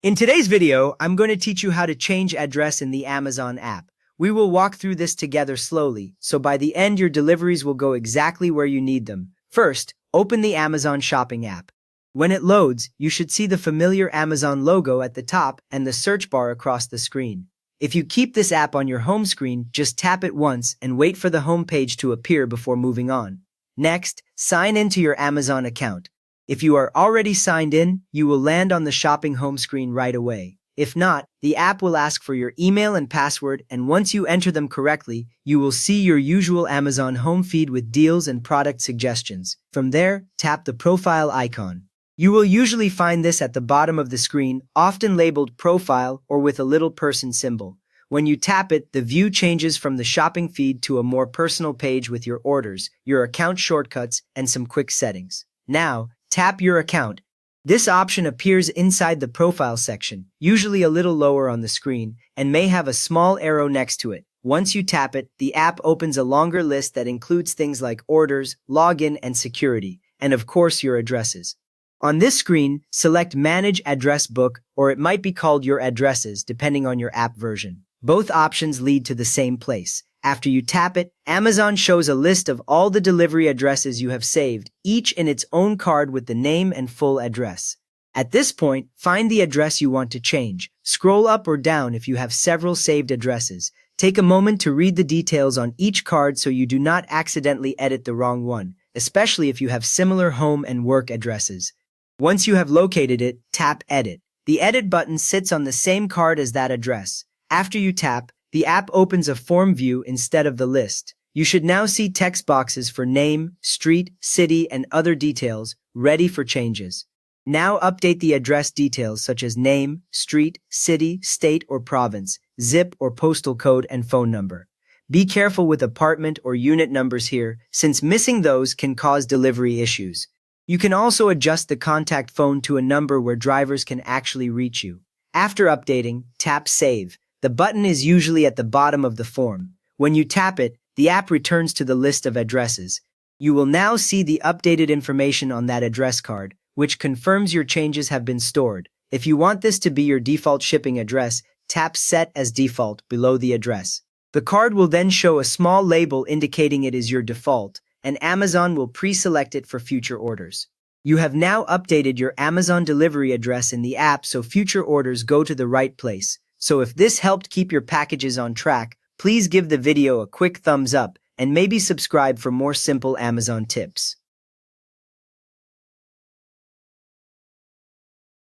In today's video, I'm going to teach you how to change address in the Amazon app. We will walk through this together slowly, so by the end your deliveries will go exactly where you need them. First, open the Amazon Shopping app. When it loads, you should see the familiar Amazon logo at the top and the search bar across the screen. If you keep this app on your home screen, just tap it once and wait for the home page to appear before moving on. Next, sign into your Amazon account. If you are already signed in, you will land on the shopping home screen right away. If not, the app will ask for your email and password, and once you enter them correctly, you will see your usual Amazon home feed with deals and product suggestions. From there, tap the profile icon. You will usually find this at the bottom of the screen, often labeled Profile or with a little person symbol. When you tap it, the view changes from the shopping feed to a more personal page with your orders, your account shortcuts, and some quick settings. Now, tap your account. This option appears inside the profile section, usually a little lower on the screen, and may have a small arrow next to it. Once you tap it, the app opens a longer list that includes things like orders, login, and security, and of course your addresses. On this screen, select Manage Address Book, or it might be called Your Addresses, depending on your app version. Both options lead to the same place. After you tap it, Amazon shows a list of all the delivery addresses you have saved, each in its own card with the name and full address. At this point, find the address you want to change. Scroll up or down if you have several saved addresses. Take a moment to read the details on each card so you do not accidentally edit the wrong one, especially if you have similar home and work addresses. Once you have located it, tap Edit. The Edit button sits on the same card as that address. After you tap, the app opens a form view instead of the list. You should now see text boxes for name, street, city, and other details, ready for changes. Now update the address details such as name, street, city, state or province, zip or postal code, and phone number. Be careful with apartment or unit numbers here, since missing those can cause delivery issues. You can also adjust the contact phone to a number where drivers can actually reach you. After updating, tap Save. The button is usually at the bottom of the form. When you tap it, the app returns to the list of addresses. You will now see the updated information on that address card, which confirms your changes have been stored. If you want this to be your default shipping address, tap Set as Default below the address. The card will then show a small label indicating it is your default, and Amazon will pre-select it for future orders. You have now updated your Amazon delivery address in the app so future orders go to the right place. So if this helped keep your packages on track, please give the video a quick thumbs up and maybe subscribe for more simple Amazon tips.